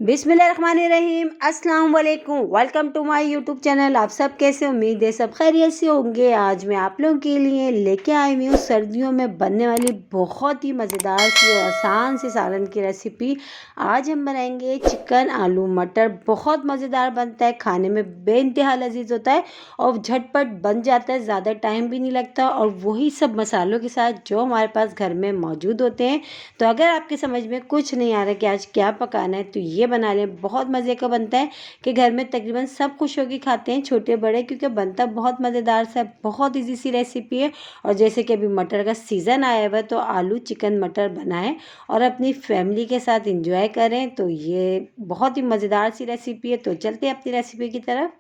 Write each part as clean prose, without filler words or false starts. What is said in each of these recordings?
बिस्मिल्लाहिर्रहमानिर्रहीम, अस्सलाम वालेकुम। Welcome to my YouTube channel. आप सब कैसे, उम्मीद है सब खैरियत से होंगे। आज मैं आप लोगों के लिए लेके आई हुई हूँ सर्दियों में बनने वाली बहुत ही मज़ेदार सी और आसान सी सालन की रेसिपी। आज हम बनाएंगे चिकन आलू मटर। बहुत मज़ेदार बनता है, खाने में बेइंतहा लजीज होता है और झटपट बन जाता है, ज़्यादा टाइम भी नहीं लगता और वही सब मसालों के साथ जो हमारे पास घर में मौजूद होते हैं। तो अगर आपके समझ में कुछ नहीं आ रहा कि आज क्या पकाना है तो ये बना लें। बहुत मज़े का बनता है कि घर में तकरीबन सब खुश होकर खाते हैं, छोटे बड़े, क्योंकि बनता बहुत मज़ेदार सा, बहुत इजी सी रेसिपी है। और जैसे कि अभी मटर का सीज़न आया हुआ है तो आलू चिकन मटर बनाएं और अपनी फैमिली के साथ इंजॉय करें। तो ये बहुत ही मज़ेदार सी रेसिपी है। तो चलते हैं अपनी रेसिपी की तरफ।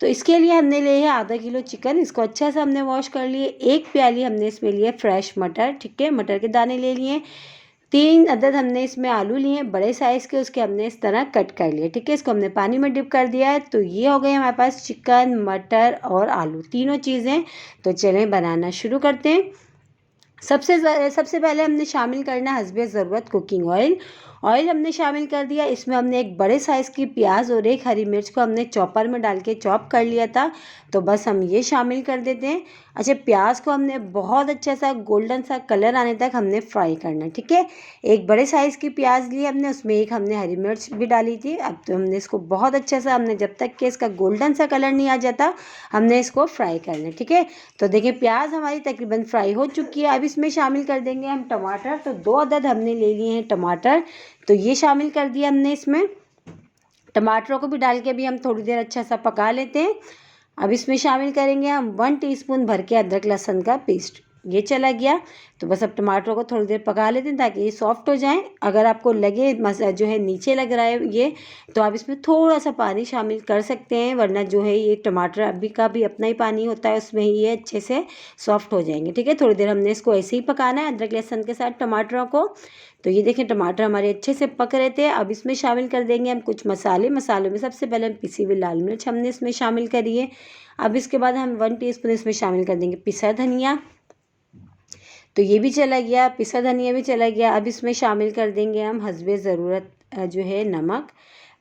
तो इसके लिए हमने लिए है आधा किलो चिकन। इसको अच्छा से हमने वॉश कर लिए। एक प्याली हमने इसमें लिए फ्रेश मटर, ठीक है, मटर के दाने ले लिए। 3 अदद हमने इसमें आलू लिए हैं बड़े साइज़ के, उसके हमने इस तरह कट कर लिए, ठीक है। इसको हमने पानी में डिप कर दिया है। तो ये हो गए हमारे पास चिकन मटर और आलू तीनों चीज़ें। तो चलें बनाना शुरू करते हैं। सबसे पहले हमने शामिल करना है हस्बे ज़रूरत कुकिंग ऑयल। ऑयल हमने शामिल कर दिया। इसमें हमने एक बड़े साइज़ की प्याज और एक हरी मिर्च को हमने चॉपर में डाल के चॉप कर लिया था। तो बस हम ये शामिल कर देते हैं। अच्छा, प्याज को हमने बहुत अच्छा सा गोल्डन सा कलर आने तक हमने फ्राई करना है, ठीक है। एक बड़े साइज़ की प्याज ली हमने, उसमें एक हमने हरी मिर्च भी डाली थी। अब तो हमने इसको बहुत अच्छा सा, हमने जब तक कि इसका गोल्डन सा कलर नहीं आ जाता हमने इसको फ्राई करना है, ठीक है। तो देखिए प्याज हमारी तकरीबन फ्राई हो चुकी है। अब इसमें शामिल कर देंगे हम टमाटर। तो 2 अदद हमने ले लिए हैं टमाटर। तो ये शामिल कर दिया हमने इसमें। टमाटरों को भी डाल के भी हम थोड़ी देर अच्छा सा पका लेते हैं। अब इसमें शामिल करेंगे हम 1 टीस्पून भर के अदरक लहसुन का पेस्ट। ये चला गया। तो बस अब टमाटरों को थोड़ी देर पका लेते हैं ताकि ये सॉफ्ट हो जाएं। अगर आपको लगे जो है नीचे लग रहा है ये, तो आप इसमें थोड़ा सा पानी शामिल कर सकते हैं, वरना जो है ये टमाटर अभी का भी अपना ही पानी होता है, उसमें ही ये अच्छे से सॉफ्ट हो जाएंगे, ठीक है। थोड़ी देर हमने इसको ऐसे ही पकाना है अदरक लहसुन के साथ टमाटरों को। तो ये देखें टमाटर हमारे अच्छे से पक रहे थे। अब इसमें शामिल कर देंगे हम कुछ मसाले। मसालों में सबसे पहले हम पिसी हुई लाल मिर्च हमने इसमें शामिल करी है। अब इसके बाद हम 1 टीस्पून इसमें शामिल कर देंगे पिसा धनिया। तो ये भी चला गया, पिसा धनिया भी चला गया। अब इसमें शामिल कर देंगे हम हस्बे ज़रूरत जो है नमक।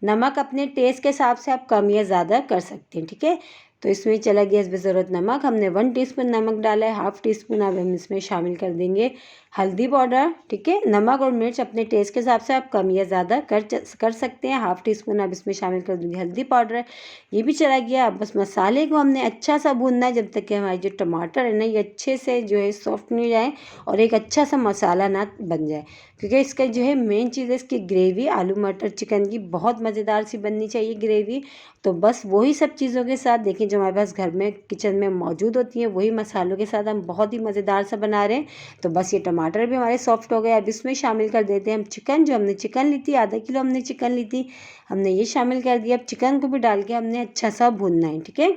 नमक अपने टेस्ट के हिसाब से आप कम या ज़्यादा कर सकते हैं, ठीक है। तो इसमें चला गया हस्बे ज़रूरत नमक। हमने 1 टीस्पून नमक डाला है, हाफ़ टीस्पून अब हम इसमें शामिल कर देंगे हल्दी पाउडर, ठीक है। नमक और मिर्च अपने टेस्ट के हिसाब से आप कम या ज़्यादा कर सकते हैं। हाफ़ टीस्पून अब इसमें शामिल कर दूँगी हल्दी पाउडर। ये भी चला गया। अब बस मसाले को हमने अच्छा सा भूनना है जब तक कि हमारे जो टमाटर है ना ये अच्छे से जो है सॉफ्ट नहीं हो जाए और एक अच्छा सा मसाला ना बन जाए, क्योंकि इसका जो है मेन चीज़ है इसकी ग्रेवी। आलू मटर चिकन की बहुत मज़ेदार सी बननी चाहिए ग्रेवी। तो बस वही सब चीज़ों के साथ देखिए जो हमारे पास घर में किचन में मौजूद होती हैं वही मसालों के साथ हम बहुत ही मज़ेदार सा बना रहे हैं। तो बस ये टमाटर भी हमारे सॉफ्ट हो गए। अब इसमें शामिल कर देते हैं हम चिकन। जो हमने चिकन ली थी, आधा किलो हमने चिकन ली थी, हमने ये शामिल कर दिया। अब चिकन को भी डाल के हमने अच्छा सा भूनना है, ठीक है।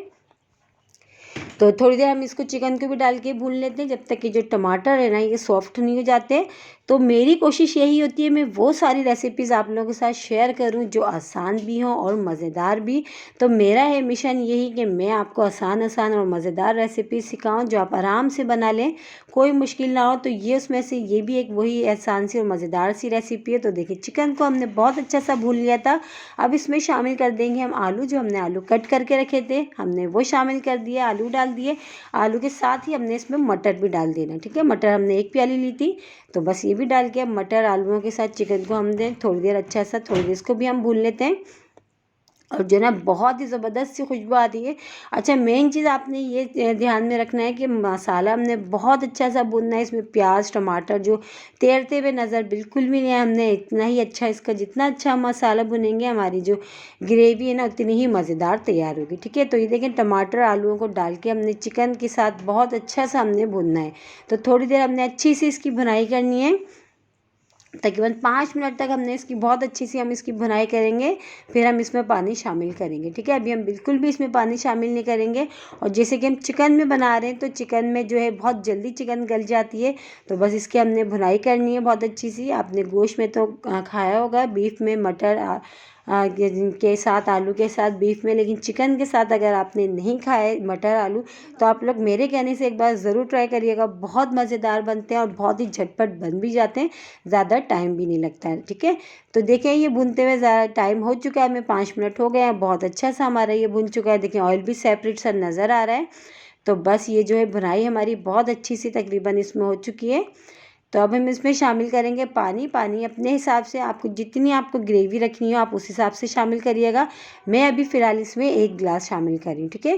तो थोड़ी देर हम इसको चिकन को भी डाल के भून लेते हैं जब तक कि जो टमाटर है ना ये सॉफ्ट नहीं हो जाते। तो मेरी कोशिश यही होती है मैं वो सारी रेसिपीज़ आप लोगों के साथ शेयर करूं जो आसान भी हों और मज़ेदार भी। तो मेरा है मिशन यही कि मैं आपको आसान और मज़ेदार रेसिपी सिखाऊं जो आप आराम से बना लें, कोई मुश्किल ना हो। तो ये उसमें से ये भी एक वही आसान सी और मज़ेदार सी रेसिपी है। तो देखिए चिकन को हमने बहुत अच्छा सा भून लिया था। अब इसमें शामिल कर देंगे हम आलू। जो हमने आलू कट करके रखे थे हमने वो शामिल कर दिए, आलू डाल दिए। आलू के साथ ही हमने इसमें मटर भी डाल देना, ठीक है। मटर हमने एक प्याली ली थी। तो बस ये भी डाल के अब मटर आलूओं के साथ चिकन को हमने थोड़ी देर अच्छा सा, थोड़ी देर इसको भी हम भून लेते हैं। और जो ना बहुत ही ज़बरदस्त सी खुशबू आती है। अच्छा, मेन चीज़ आपने ये ध्यान में रखना है कि मसाला हमने बहुत अच्छा सा भूनना है। इसमें प्याज टमाटर जो तैरते हुए नज़र बिल्कुल भी नहीं है। हमने इतना ही अच्छा, इसका जितना अच्छा मसाला भुनेंगे हमारी जो ग्रेवी है ना उतनी ही मज़ेदार तैयार होगी, ठीक है। तो ये देखें टमाटर आलूओं को डाल के हमने चिकन के साथ बहुत अच्छा सा हमने भुनना है। तो थोड़ी देर हमने अच्छी सी इसकी भुनाई करनी है। तकरीबन 5 मिनट तक हमने इसकी बहुत अच्छी सी हम इसकी भुनाई करेंगे। फिर हम इसमें पानी शामिल करेंगे, ठीक है। अभी हम बिल्कुल भी इसमें पानी शामिल नहीं करेंगे। और जैसे कि हम चिकन में बना रहे हैं तो चिकन में जो है बहुत जल्दी चिकन गल जाती है। तो बस इसकी हमने भुनाई करनी है बहुत अच्छी सी। आपने गोश्त में तो खाया होगा, बीफ में मटर के साथ, आलू के साथ, बीफ में, लेकिन चिकन के साथ अगर आपने नहीं खाए मटर आलू तो आप लोग मेरे कहने से एक बार ज़रूर ट्राई करिएगा। बहुत मज़ेदार बनते हैं और बहुत ही झटपट बन भी जाते हैं, ज़्यादा टाइम भी नहीं लगता है। ठीक है, तो देखिए ये भूनते हुए ज़्यादा टाइम हो चुका है, हमें 5 मिनट हो गए हैं, बहुत अच्छा सा हमारा ये भुन चुका है। देखिए ऑयल भी सेपरेट सा नज़र आ रहा है। तो बस ये जो है भुनाई हमारी बहुत अच्छी सी तकरीबन इसमें हो चुकी है। तो अब हम इसमें शामिल करेंगे पानी। पानी अपने हिसाब से, आपको जितनी आपको ग्रेवी रखनी हो आप उस हिसाब से शामिल करिएगा। मैं अभी फ़िलहाल इसमें 1 गिलास शामिल कर रही हूँ। ठीक है,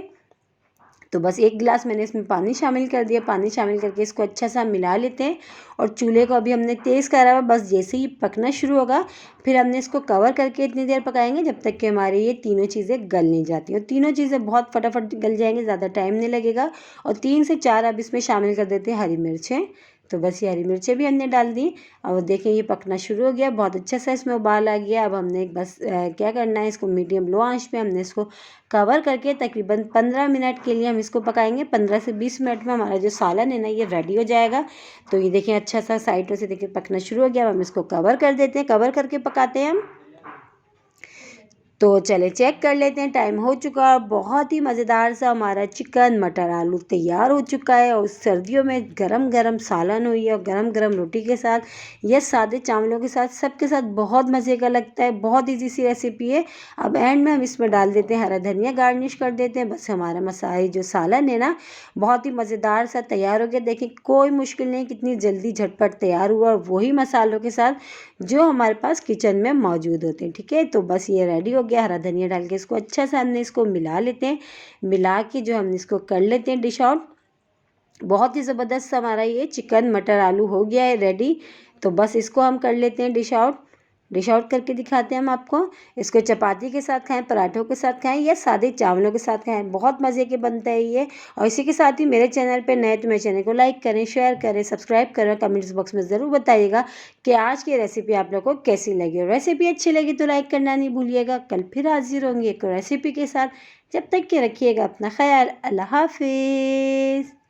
तो बस 1 गिलास मैंने इसमें पानी शामिल कर दिया। पानी शामिल करके इसको अच्छा सा मिला लेते हैं और चूल्हे को अभी हमने तेज़ करा हुआ। बस जैसे ही पकना शुरू होगा फिर हमने इसको कवर करके इतनी देर पकाएंगे जब तक कि हमारे ये तीनों चीज़ें गल नहीं जाती। और तीनों चीज़ें बहुत फटाफट गल जाएंगे, ज़्यादा टाइम नहीं लगेगा। और 3 से 4 अब इसमें शामिल कर देते हैं हरी मिर्चें। तो बस ये हरी मिर्चें भी हमने डाल दी और देखें ये पकना शुरू हो गया, बहुत अच्छा सा इसमें उबाल आ गया। अब हमने बस क्या करना है, इसको मीडियम लो आंच पे हमने इसको कवर करके तकरीबन 15 मिनट के लिए हम इसको पकाएंगे। 15 से 20 मिनट में हमारा जो सालन है ना ये रेडी हो जाएगा। तो ये देखें अच्छा सा साइडों से देखिए पकना शुरू हो गया। अब हम इसको कवर कर देते हैं, कवर करके पकाते हैं हम। तो चले चेक कर लेते हैं, टाइम हो चुका है। बहुत ही मज़ेदार सा हमारा चिकन मटर आलू तैयार हो चुका है। और सर्दियों में गरम गरम सालन हुई है और गरम गरम रोटी के साथ या सादे चावलों के साथ, सबके साथ बहुत मज़े का लगता है। बहुत ईजी सी रेसिपी है। अब एंड में हम इसमें डाल देते हैं हरा धनिया, गार्निश कर देते हैं। बस हमारा मसाला जो सालन है ना बहुत ही मज़ेदार सा तैयार हो गया। देखिए कोई मुश्किल नहीं, कितनी जल्दी झटपट तैयार हुआ और वही मसालों के साथ जो हमारे पास किचन में मौजूद होते हैं। ठीक है, तो बस ये रेडी हो गया। हरा धनिया डाल के इसको अच्छा से हमने इसको मिला लेते हैं। मिला के जो हम इसको कर लेते हैं डिश आउट। बहुत ही ज़बरदस्त हमारा ये चिकन मटर आलू हो गया है रेडी। तो बस इसको हम कर लेते हैं डिश आउट। डिश आउट करके दिखाते हैं हम आपको। इसको चपाती के साथ खाएं, पराठों के साथ खाएं या सादे चावलों के साथ खाएं, बहुत मज़े के बनता है ये। और इसी के साथ ही मेरे चैनल पे नए तो मेरे चैनल को लाइक करें, शेयर करें, सब्सक्राइब करें। कमेंट्स बॉक्स में ज़रूर बताइएगा कि आज की रेसिपी आप लोग को कैसी लगी। और रेसिपी अच्छी लगी तो लाइक करना नहीं भूलिएगा। कल फिर हाजिर होंगे एक रेसिपी के साथ। जब तक के रखिएगा अपना ख्याल। अल्लाह हाफिज़।